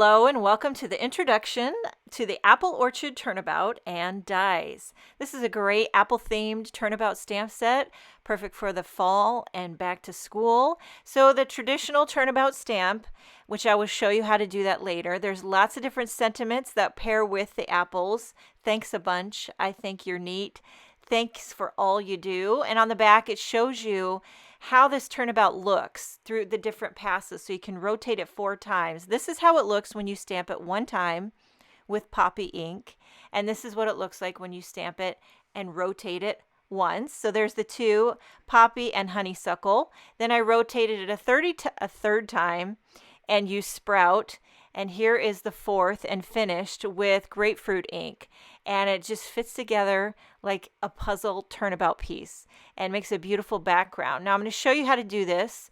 Hello and welcome to the introduction to the Apple Orchard Turnabout and Dies. This is a great apple-themed turnabout stamp set, perfect for the fall and back to school. So the traditional turnabout stamp, which I will show you how to do that later. There's lots of different sentiments that pair with the apples. Thanks a bunch. I think you're neat. Thanks for all you do. And on the back, it shows you how this turnabout looks through the different passes, so you can rotate it 4 times. This is how it looks when you stamp it 1 time with poppy ink, and this is what it looks like when you stamp it and rotate it once. So there's the 2, poppy and honeysuckle. Then I rotated it a third time and used sprout, and here is the 4th and finished with grapefruit ink, and it just fits together like a puzzle turnabout piece and makes a beautiful background. Now I'm going to show you how to do this.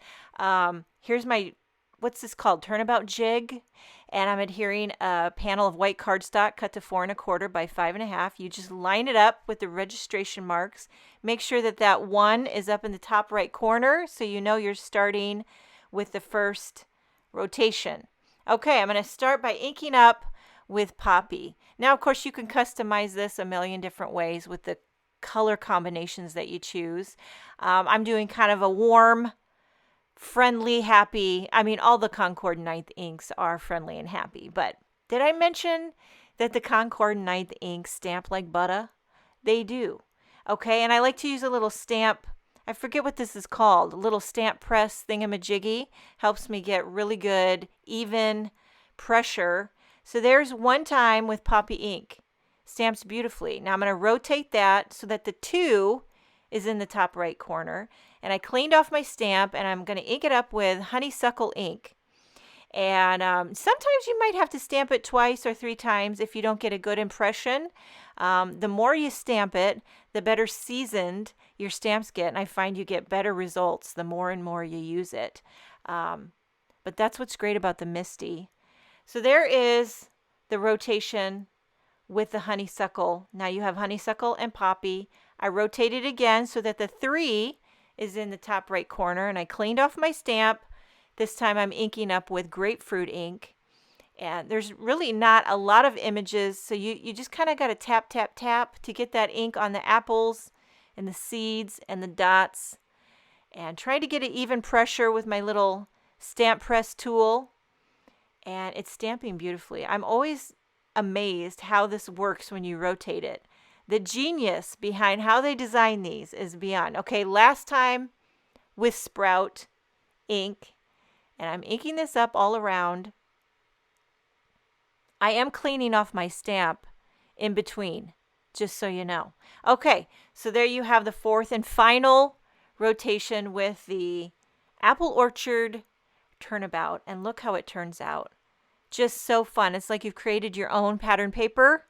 Here's my, what's this called? Turnabout jig. And I'm adhering a panel of white cardstock cut to 4 1/4 by 5 1/2. You just line it up with the registration marks. Make sure that that 1 is up in the top right corner so you know you're starting with the first rotation. Okay, I'm going to start by inking up with poppy. Now, of course, you can customize this a million different ways with the color combinations that you choose. I'm doing kind of a warm, friendly, happy. I mean, all the Concord 9th inks are friendly and happy, but did I mention that the Concord 9th inks stamp like butter? They do. Okay, and I like to use a little stamp. I forget what this is called. A little stamp press thingamajiggy helps me get really good, even pressure. So there's 1 time with poppy ink. Stamps beautifully. Now I'm going to rotate that so that the 2 is in the top right corner. And I cleaned off my stamp and I'm going to ink it up with honeysuckle ink. And sometimes you might have to stamp it 2 or 3 times if you don't get a good impression. The more you stamp it, the better seasoned your stamps get. And I find you get better results the more and more you use it. But that's what's great about the Misty. So there is the rotation with the honeysuckle. Now you have honeysuckle and poppy. I rotated again so that the 3 is in the top right corner, and I cleaned off my stamp. This time I'm inking up with grapefruit ink. And there's really not a lot of images, so you just kind of got to tap, tap, tap to get that ink on the apples and the seeds and the dots. And try to get an even pressure with my little stamp press tool. And it's stamping beautifully. I'm always amazed how this works when you rotate it. The genius behind how they design these is beyond. Okay, last time with sprout ink, and I'm inking this up all around. I am cleaning off my stamp in between, just so you know. Okay, so there you have the 4th and final rotation with the Apple Orchard Turnabout, and look how it turns out. Just so fun. It's like you've created your own pattern paper.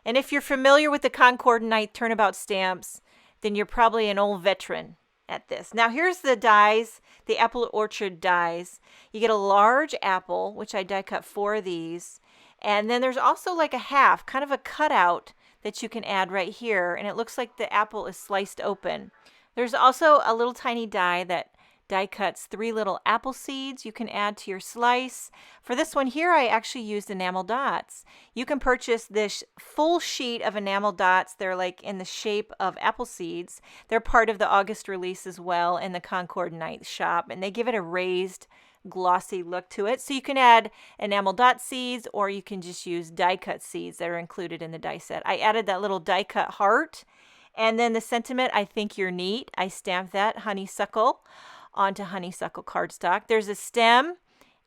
And if you're familiar with the Concord 9th Turnabout stamps, then you're probably an old veteran at this. Now here's the dies, the Apple Orchard dies. You get a large apple, which I die cut 4 of these. And then there's also like a half, kind of a cutout that you can add right here. And it looks like the apple is sliced open. There's also a little tiny die that die cuts 3 little apple seeds you can add to your slice. For this one here, I actually used enamel dots. You can purchase this full sheet of enamel dots. They're like in the shape of apple seeds. They're part of the August release as well in the Concord 9th shop, and they give it a raised, glossy look to it. So you can add enamel dot seeds, or you can just use die cut seeds that are included in the die set. I added that little die cut heart, and then the sentiment, I think you're neat. I stamped that honeysuckle onto honeysuckle cardstock. There's a stem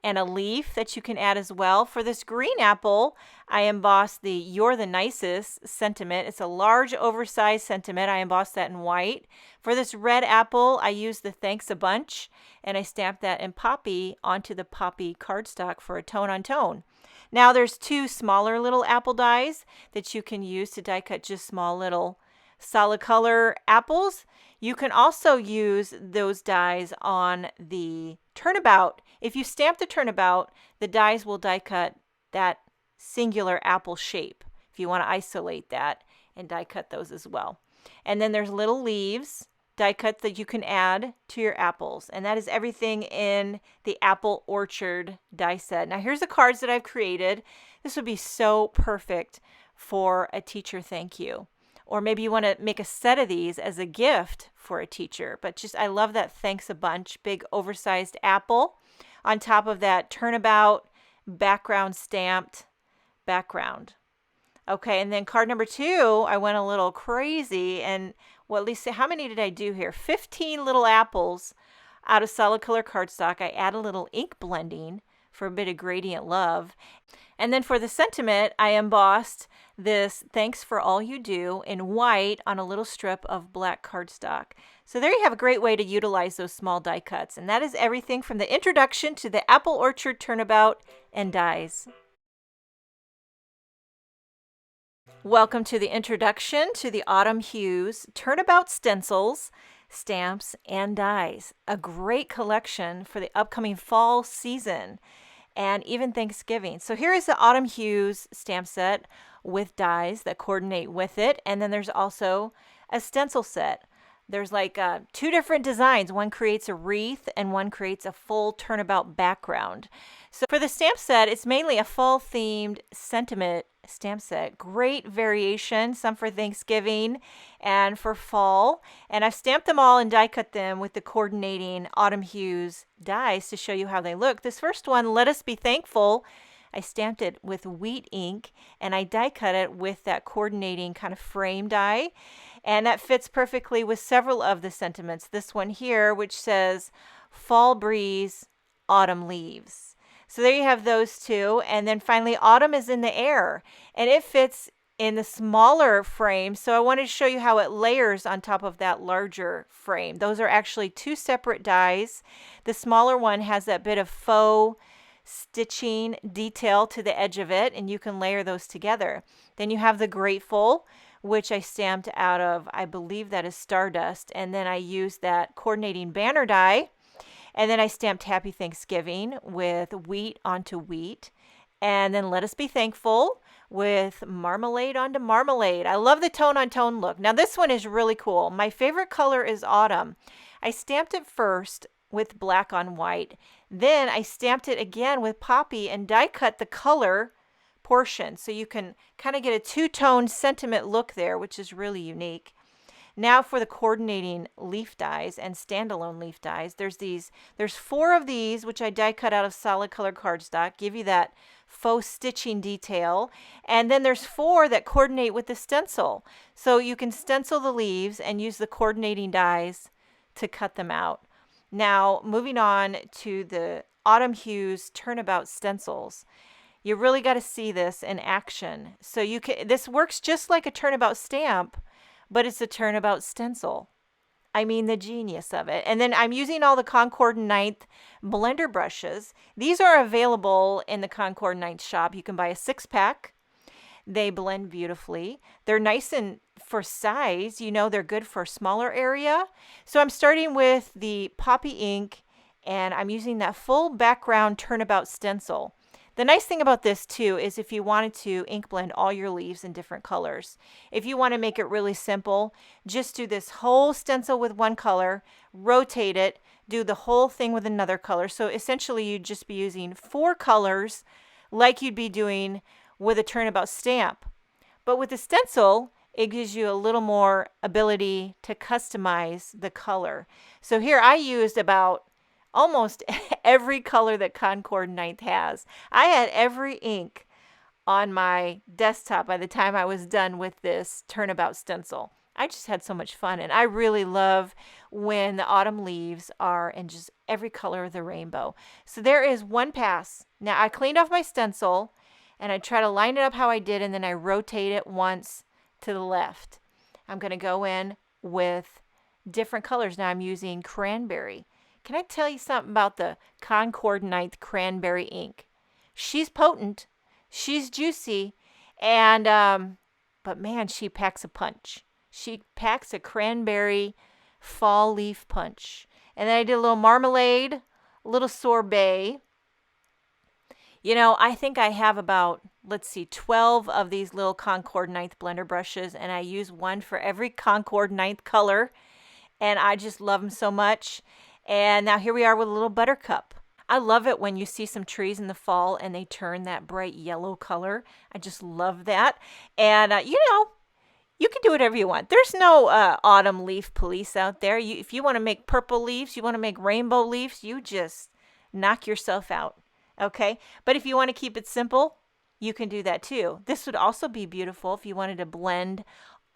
and a leaf that you can add as well. For this green apple, I embossed the "You're the Nicest" sentiment. It's a large, oversized sentiment. I embossed that in white. For this red apple, I used the "Thanks a Bunch," and I stamped that in poppy onto the poppy cardstock for a tone-on-tone. Now there's 2 smaller little apple dies that you can use to die cut just small little solid color apples. You can also use those dies on the Turnabout. If you stamp the Turnabout, the dies will die cut that singular apple shape if you want to isolate that and die cut those as well. And then there's little leaves die cut that you can add to your apples. And that is everything in the Apple Orchard die set. Now here's the cards that I've created. This would be so perfect for a teacher thank you. Or maybe you want to make a set of these as a gift for a teacher. But just, I love that thanks a bunch, big oversized apple on top of that Turnabout background stamped background. Okay, and then card number 2, I went a little crazy, and well, at least how many did I do here? 15 little apples out of solid color cardstock. I add a little ink blending for a bit of gradient love. And then for the sentiment, I embossed this thanks for all you do in white on a little strip of black cardstock. So there you have a great way to utilize those small die cuts. And that is everything from the introduction to the Apple Orchard Turnabout and dies. Welcome to the introduction to the Autumn Hues Turnabout Stencils, Stamps, and Dies. A great collection for the upcoming fall season and even Thanksgiving. So here is the Autumn Hues stamp set with dies that coordinate with it. And then there's also a stencil set. There's like 2 different designs. One creates a wreath and one creates a full turnabout background. So for the stamp set, it's mainly a fall themed sentiment stamp set. Great variation, some for Thanksgiving and for fall. And I've stamped them all and die cut them with the coordinating Autumn Hues dies to show you how they look. This first one, Let Us Be Thankful, I stamped it with wheat ink and I die cut it with that coordinating kind of frame die. And that fits perfectly with several of the sentiments. This one here, which says fall breeze, autumn leaves. So there you have those 2. And then finally, autumn is in the air. And it fits in the smaller frame. So I wanted to show you how it layers on top of that larger frame. Those are actually 2 separate dies. The smaller one has that bit of faux stitching detail to the edge of it, and you can layer those together. Then you have the Grateful, which I stamped out of, I believe that is Stardust, and then I used that coordinating banner die, and then I stamped Happy Thanksgiving with wheat onto wheat, and then Let Us Be Thankful with marmalade onto marmalade. I love the tone on tone look. Now this one is really cool. My favorite color is autumn. I stamped it first with black on white. Then I stamped it again with poppy and die cut the color portion. So you can kind of get a 2-tone sentiment look there, which is really unique. Now for the coordinating leaf dies and standalone leaf dies, there's 4 of these, which I die cut out of solid color cardstock, give you that faux stitching detail. And then there's 4 that coordinate with the stencil. So you can stencil the leaves and use the coordinating dies to cut them out. Now, moving on to the Autumn Hues Turnabout Stencils. You really got to see this in action. So this works just like a turnabout stamp, but it's a turnabout stencil. I mean, the genius of it. And then I'm using all the Concord 9th blender brushes. These are available in the Concord 9th shop. You can buy a 6-pack. They blend beautifully. They're nice and for size, they're good for a smaller area. So I'm starting with the poppy ink and I'm using that full background turnabout stencil. The nice thing about this too is if you wanted to ink blend all your leaves in different colors. If you want to make it really simple, just do this whole stencil with one color, rotate it, do the whole thing with another color. So essentially you'd just be using 4 colors like you'd be doing with a turnabout stamp. But with the stencil, it gives you a little more ability to customize the color. So here I used about almost every color that Concord 9th has. I had every ink on my desktop by the time I was done with this turnabout stencil. I just had so much fun, and I really love when the autumn leaves are in just every color of the rainbow. So there is one pass. Now I cleaned off my stencil and I try to line it up how I did, and then I rotate it once to the left. I'm going to go in with different colors. Now I'm using cranberry. Can I tell you something about the Concord 9th cranberry ink? She's potent, she's juicy, and but man, she packs a punch. She packs a cranberry fall leaf punch. And then I did a little marmalade, a little sorbet. I think I have about, 12 of these little Concord 9th blender brushes, and I use one for every Concord 9th color. and I just love them so much. And now here we are with a little buttercup. I love it when you see some trees in the fall and they turn that bright yellow color. I just love that. And, you can do whatever you want. There's no autumn leaf police out there. If you want to make purple leaves, you want to make rainbow leaves, you just knock yourself out. Okay? But if you want to keep it simple, you can do that too. This would also be beautiful if you wanted to blend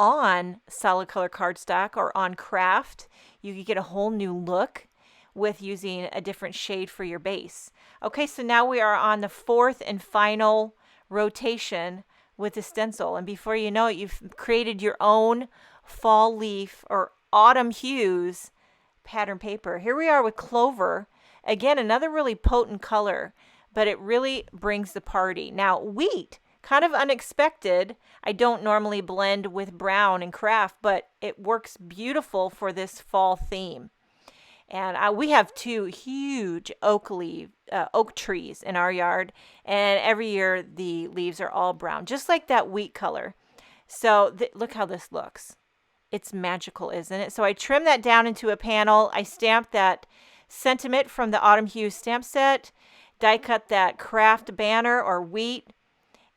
on solid color cardstock or on craft. You could get a whole new look with using a different shade for your base. Okay, so now we are on the fourth and final rotation with the stencil. And before you know it, you've created your own fall leaf or autumn hues pattern paper. Here we are with clover. Again, another really potent color, but it really brings the party. Now, wheat, kind of unexpected. I don't normally blend with brown and craft, but it works beautiful for this fall theme. And we have two huge oak trees in our yard, and every year the leaves are all brown, just like that wheat color. So look how this looks. It's magical, isn't it? So I trimmed that down into a panel. I stamped that sentiment from the Autumn Hues stamp set, die cut that craft banner or wheat,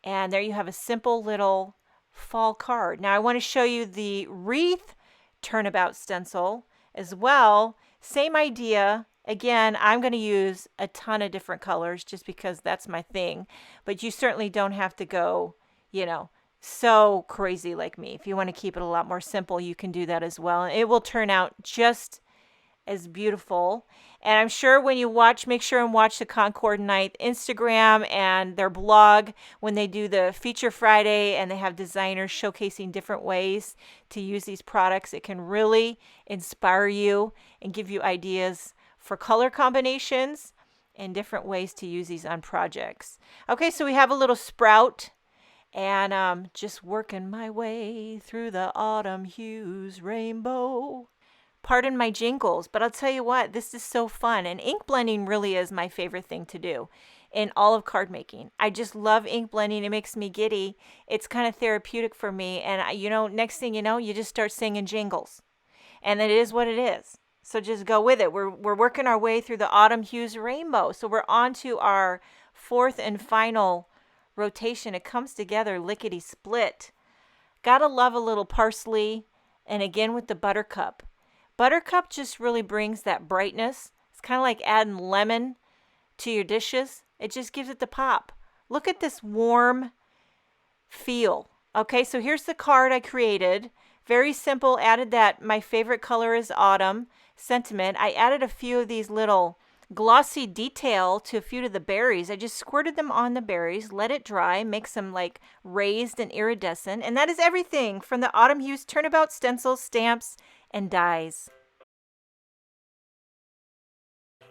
and there you have a simple little fall card. Now I want to show you the wreath turnabout stencil as well. Same idea. Again, I'm going to use a ton of different colors just because that's my thing. But you certainly don't have to go, so crazy like me. If you want to keep it a lot more simple, you can do that as well. And it will turn out just as beautiful. And I'm sure when you make sure and watch the Concord Night Instagram and their blog when they do the Feature Friday and they have designers showcasing different ways to use these products. It can really inspire you and give you ideas for color combinations and different ways to use these on projects. Okay, so we have a little sprout, and just working my way through the Autumn Hues rainbow. Pardon my jingles, but I'll tell you what, this is so fun. And ink blending really is my favorite thing to do in all of card making. I just love ink blending. It makes me giddy. It's kind of therapeutic for me. And, next thing you know, you just start singing jingles. And it is what it is. So just go with it. We're working our way through the Autumn Hues rainbow. So we're on to our fourth and final rotation. It comes together lickety split. Gotta love a little parsley. And again with the buttercup. Buttercup just really brings that brightness. It's kind of like adding lemon to your dishes. It just gives it the pop. Look at this warm feel. Okay, so here's the card I created. Very simple. Added that my favorite color is autumn sentiment. I added a few of these little glossy detail to a few of the berries. I just squirted them on the berries, let it dry, makes them like raised and iridescent. And that is everything from the Autumn Hues Turnabout stencils, stamps, and dies.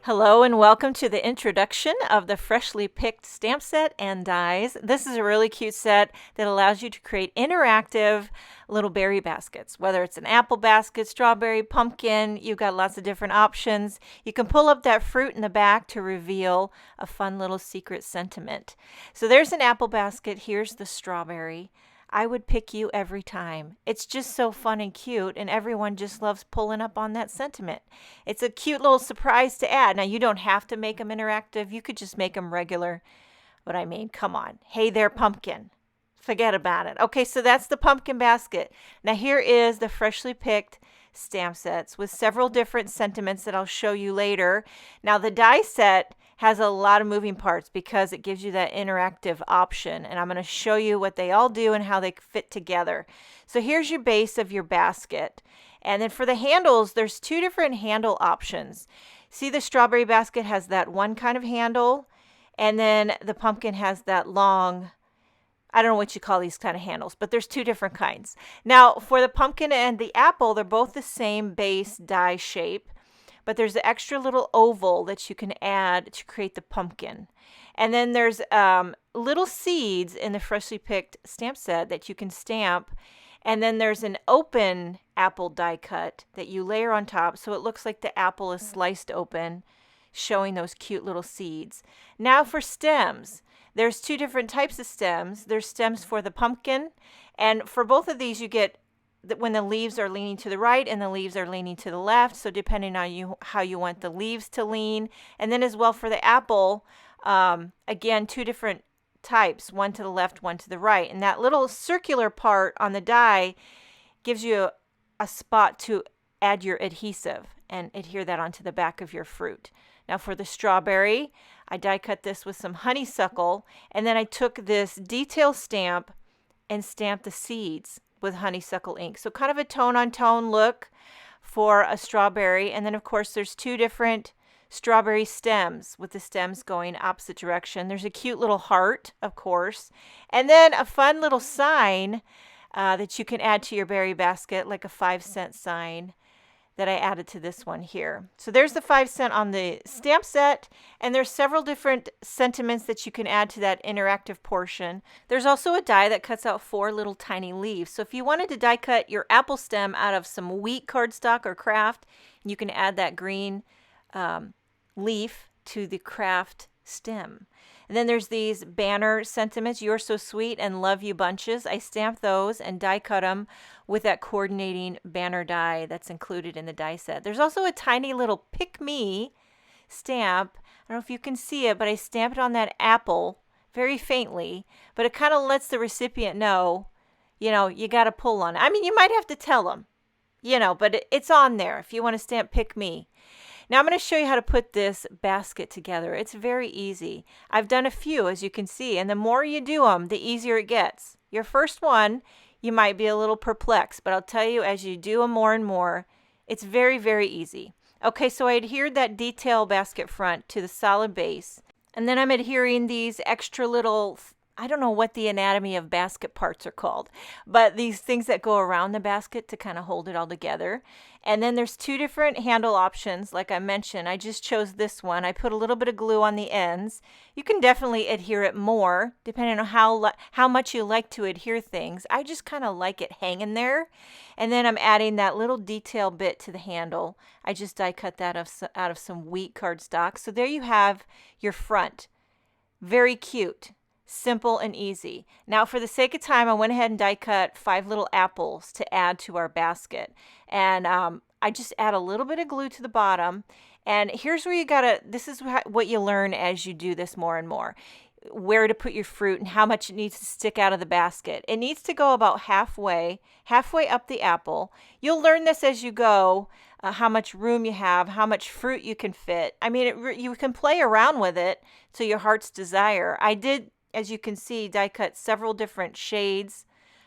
Hello and welcome to the introduction of the freshly picked stamp set and dies. This is a really cute set that allows you to create interactive little berry baskets, whether it's an apple basket, strawberry, pumpkin, you've got lots of different options. You can pull up that fruit in the back to reveal a fun little secret sentiment. So there's an apple basket, here's the strawberry. I would pick you every time. It's just so fun and cute, and everyone just loves pulling up on that sentiment. It's a cute little surprise to add. Now, you don't have to make them interactive. You could just make them regular. But I mean, come on. Hey there, pumpkin. Forget about it. Okay, so that's the pumpkin basket. Now, here is the freshly picked stamp sets with several different sentiments that I'll show you later. Now, the die set has a lot of moving parts because it gives you that interactive option, and I'm going to show you what they all do and how they fit together. So here's your base of your basket, and then for the handles there's two different handle options. See, the strawberry basket has that one kind of handle, and then the pumpkin has that long, I don't know what you call these kind of handles, but there's two different kinds. Now for the pumpkin and the apple, they're both the same base die shape, but there's an extra little oval that you can add to create the pumpkin. And then there's little seeds in the freshly picked stamp set that you can stamp. And then there's an open apple die cut that you layer on top so it looks like the apple is sliced open, showing those cute little seeds. Now for stems, there's two different types of stems. There's stems for the pumpkin, and for both of these you get when the leaves are leaning to the right and the leaves are leaning to the left. So depending on how you want the leaves to lean. And then as well for the apple, again, 2 different types, one to the left, one to the right. And that little circular part on the die gives you a spot to add your adhesive and adhere that onto the back of your fruit. Now for the strawberry, I die cut this with some honeysuckle, and then I took this detail stamp and stamped the seeds with honeysuckle ink. So kind of a tone-on-tone look for a strawberry. And then of course there's 2 different strawberry stems with the stems going opposite direction. There's a cute little heart, of course, and then a fun little sign that you can add to your berry basket, like a 5-cent sign that I added to this one here. So there's the 5 cent on the stamp set, and there's several different sentiments that you can add to that interactive portion. There's also a die that cuts out 4 little tiny leaves. So if you wanted to die cut your apple stem out of some wheat cardstock or craft, you can add that green leaf to the craft stem. And then there's these banner sentiments, "You're so sweet" and "Love you" bunches. I stamped those and die cut them with that coordinating banner die that's included in the die set. There's also a tiny little "Pick Me" stamp. I don't know if you can see it, but I stamped it on that apple very faintly, but it kind of lets the recipient know, you got to pull on it. I mean, you might have to tell them, but it's on there if you want to stamp "Pick Me." Now I'm going to show you how to put this basket together. It's very easy. I've done a few, as you can see, and the more you do them, the easier it gets. Your first one, you might be a little perplexed, but I'll tell you, as you do them more and more, it's very, very easy. Okay, so I adhered that detail basket front to the solid base, and then I'm adhering these extra little, I don't know what the anatomy of basket parts are called, but these things that go around the basket to kind of hold it all together. And then there's 2 different handle options. Like I mentioned, I just chose this one. I put a little bit of glue on the ends. You can definitely adhere it more depending on how much you like to adhere things. I just kind of like it hanging there. And then I'm adding that little detail bit to the handle. I just die cut that out of some wheat cardstock. So there you have your front. Very cute. Simple and easy. Now for the sake of time, I went ahead and die cut 5 little apples to add to our basket. And I just add a little bit of glue to the bottom. And here's where this is what you learn as you do this more and more. Where to put your fruit and how much it needs to stick out of the basket. It needs to go about halfway up the apple. You'll learn this as you go, how much room you have, how much fruit you can fit. I mean, you can play around with it to your heart's desire. I did, as you can see, die cut several different shades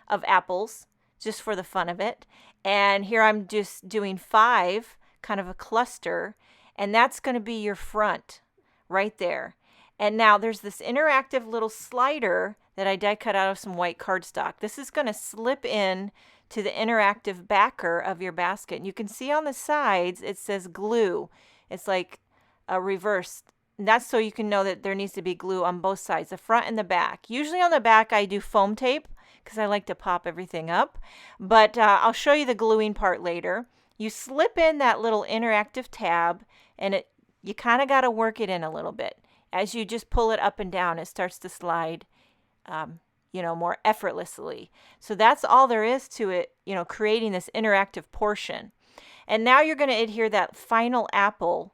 of apples just for the fun of it. And here I'm just doing 5, kind of a cluster, and that's going to be your front right there. And now there's this interactive little slider that I die cut out of some white cardstock. This is going to slip in to the interactive backer of your basket. And you can see on the sides it says glue. It's like a reverse. And that's so you can know that there needs to be glue on both sides, the front and the back. Usually on the back I do foam tape because I like to pop everything up. But I'll show you the gluing part later. You slip in that little interactive tab, and you kind of got to work it in a little bit. As you just pull it up and down, it starts to slide, more effortlessly. So that's all there is to it, creating this interactive portion. And now you're going to adhere that final apple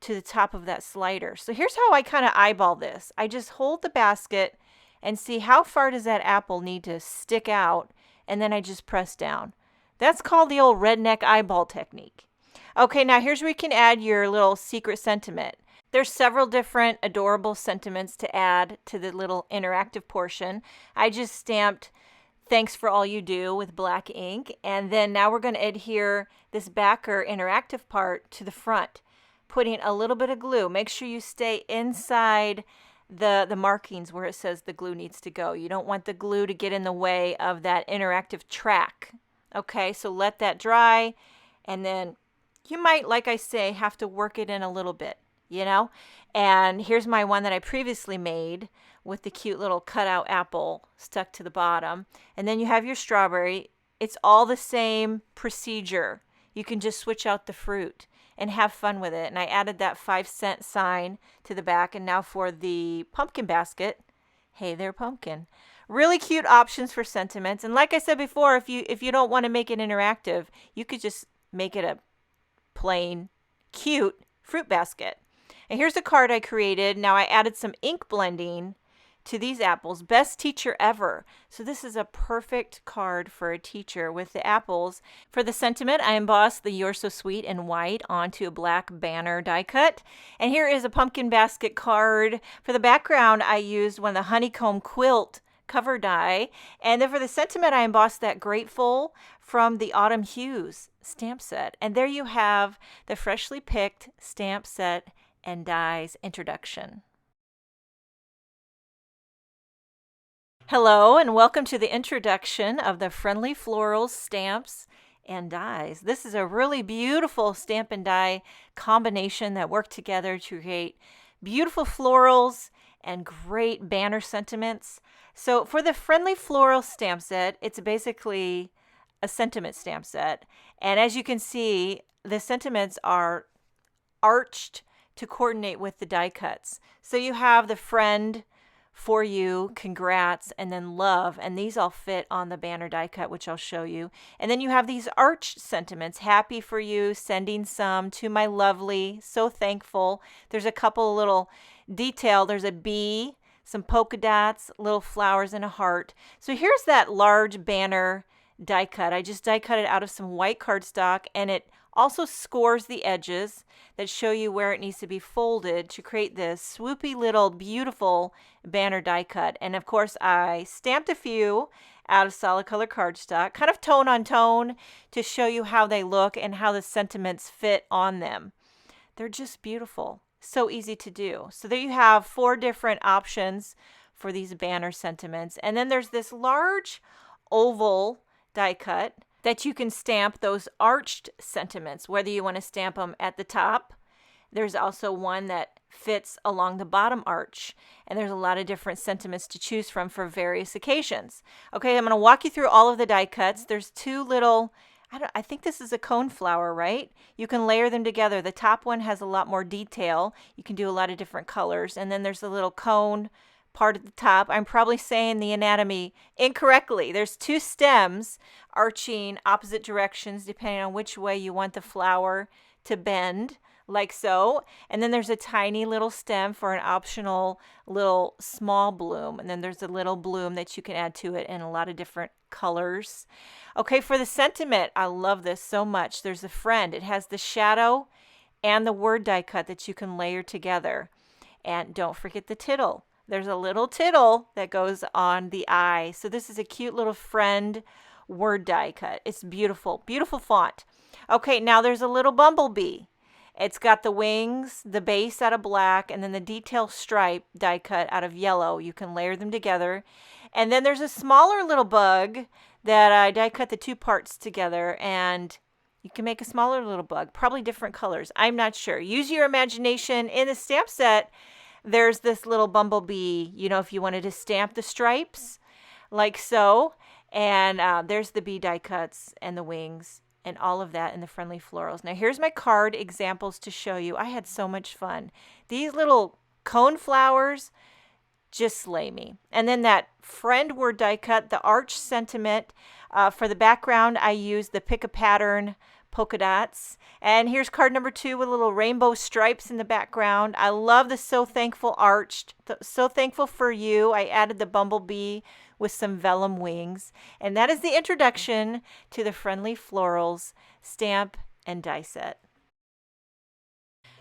to the top of that slider. So here's how I kind of eyeball this. I just hold the basket and see how far does that apple need to stick out, and then I just press down. That's called the old redneck eyeball technique. Okay, now here's where you can add your little secret sentiment. There's several different adorable sentiments to add to the little interactive portion. I just stamped "Thanks for all you do" with black ink, and then now we're going to adhere this backer interactive part to the front, putting a little bit of glue. Make sure you stay inside the markings where it says the glue needs to go. You don't want the glue to get in the way of that interactive track. Okay, so let that dry, and then you might, like I say, have to work it in a little bit. And here's my one that I previously made with the cute little cutout apple stuck to the bottom. And then you have your strawberry. It's all the same procedure. You can just switch out the fruit and have fun with it. And I added that 5-cent sign to the back. And now for the pumpkin basket, hey there pumpkin. really cute options for sentiments. And like I said before, if you don't want to make it interactive, you could just make it a plain, cute fruit basket. And here's a card I created. Now I added some ink blending to these apples. Best teacher ever. So this is a perfect card for a teacher with the apples. For the sentiment, I embossed the You're So Sweet in white onto a black banner die cut. And here is a pumpkin basket card. For the background, I used one of the Honeycomb Quilt cover die. And then for the sentiment, I embossed that Grateful from the Autumn Hues stamp set. And there you have the freshly picked stamp set and dies introduction. Hello and welcome to the introduction of the Friendly Florals stamps and dies. This is a really beautiful stamp and die combination that work together to create beautiful florals and great banner sentiments. So for the Friendly Floral stamp set, it's basically a sentiment stamp set. And as you can see, the sentiments are arched to coordinate with the die cuts. So you have the friend, for you, congrats, and then love, and these all fit on the banner die cut, which I'll show you. And then you have these arched sentiments, happy for you, sending some, to my lovely, so thankful. There's a couple little detail. There's a bee, some polka dots, little flowers, and a heart. So here's that large banner die cut. I just die cut it out of some white cardstock, and it also scores the edges that show you where it needs to be folded to create this swoopy little beautiful banner die cut. And of course I stamped a few out of solid color cardstock, kind of tone on tone, to show you how they look and how the sentiments fit on them. They're just beautiful. So easy to do. So there you have 4 different options for these banner sentiments. And then there's this large oval die cut that you can stamp those arched sentiments, whether you want to stamp them at the top. There's also one that fits along the bottom arch, and there's a lot of different sentiments to choose from for various occasions. Okay, I'm going to walk you through all of the die cuts. There's 2 little, I think this is a cone flower, right? You can layer them together. The top one has a lot more detail. You can do a lot of different colors, and then there's a little cone part at the top. I'm probably saying the anatomy incorrectly. There's 2 stems arching opposite directions depending on which way you want the flower to bend, like so. And then there's a tiny little stem for an optional little small bloom. And then there's a little bloom that you can add to it in a lot of different colors. Okay, for the sentiment, I love this so much. There's a friend. It has the shadow and the word die cut that you can layer together. And don't forget the tittle. There's a little tittle that goes on the eye. So this is a cute little friend word die cut. It's beautiful, beautiful font. Okay, now there's a little bumblebee. It's got the wings, the base out of black, and then the detail stripe die cut out of yellow. You can layer them together. And then there's a smaller little bug that I die cut the 2 parts together, and you can make a smaller little bug, probably different colors. I'm not sure. Use your imagination. In the stamp set, there's this little bumblebee, you know, if you wanted to stamp the stripes, like so. And there's the bee die cuts and the wings and all of that in the Friendly Florals. Now here's my card examples to show you. I had so much fun. These little cone flowers just slay me. And then that friend word die cut, the arch sentiment. For the background, I used the Pick a Pattern polka dots. And here's card number 2 with little rainbow stripes in the background. I love the So Thankful arched. So Thankful for you. I added the bumblebee with some vellum wings. And that is the introduction to the Friendly Florals stamp and die set.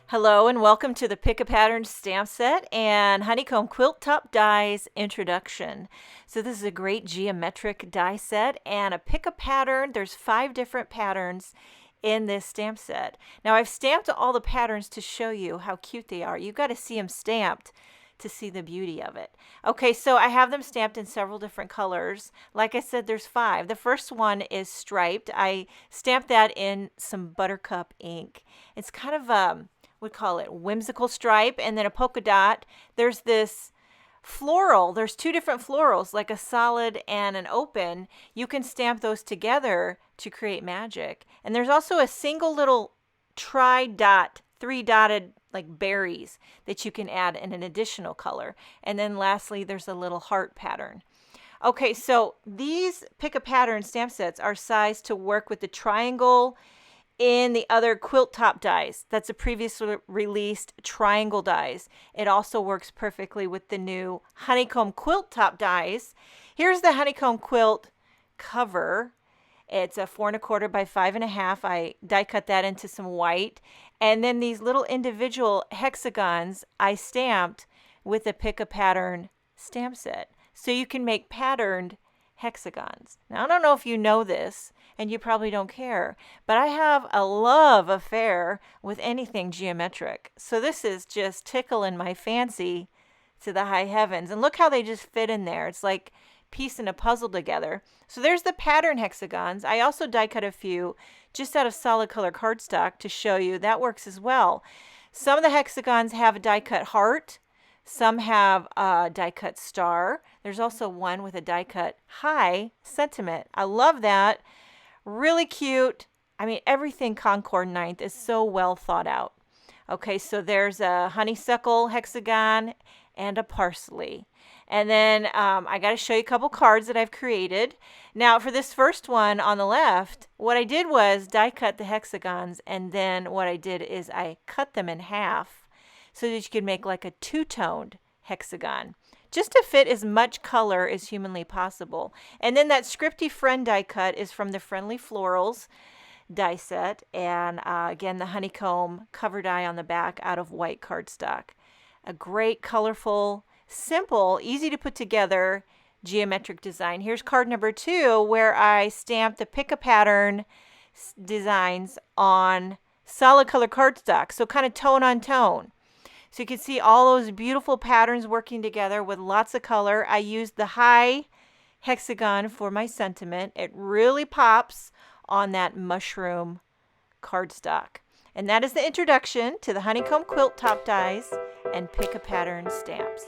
Hello and welcome to the Pick a Pattern stamp set and Honeycomb Quilt Top Dies introduction. So this is a great geometric die set and a Pick a Pattern. There's 5 different patterns in this stamp set. Now I've stamped all the patterns to show you how cute they are. You've got to see them stamped to see the beauty of it. Okay, so I have them stamped in several different colors. Like I said, there's 5. The first one is striped. I stamped that in some buttercup ink. It's kind of would call it whimsical stripe, and then a polka dot. There's this floral. There's 2 different florals, like a solid and an open. You can stamp those together to create magic. And there's also a single little tri-dot, 3-dotted like berries that you can add in an additional color. And then lastly, there's a little heart pattern. Okay, so these Pick a Pattern stamp sets are sized to work with the triangle in the other quilt top dies. That's a previously released triangle dies. It also works perfectly with the new Honeycomb quilt top dies. Here's the Honeycomb quilt cover. It's a 4 1/4 by 5 1/2. I die cut that into some white. And then these little individual hexagons I stamped with a Pick a Pattern stamp set. So you can make patterned hexagons. Now, I don't know if you know this, and you probably don't care, but I have a love affair with anything geometric. So this is just tickling my fancy to the high heavens. And look how they just fit in there. It's like piecing a puzzle together. So there's the pattern hexagons. I also die cut a few just out of solid color cardstock to show you that works as well. Some of the hexagons have a die cut heart. Some have a die cut star. There's also one with a die cut high sentiment. I love that. Really cute. I mean, everything Concord 9th is so well thought out. Okay, so there's a honeysuckle hexagon and a parsley. And then I got to show you a couple cards that I've created. Now, for this first one on the left, what I did was die cut the hexagons, and then what I did is I cut them in half so that you could make like a two-toned hexagon, just to fit as much color as humanly possible. And then that Scripty Friend die cut is from the Friendly Florals die set, and again, the Honeycomb cover die on the back out of white cardstock. A great, colorful, simple, easy to put together geometric design. Here's card number 2, where I stamped the Pick a Pattern designs on solid color cardstock, so kind of tone on tone. So you can see all those beautiful patterns working together with lots of color. I used the high hexagon for my sentiment. It really pops on that mushroom cardstock. And that is the introduction to the Honeycomb quilt top dies and Pick a Pattern stamps.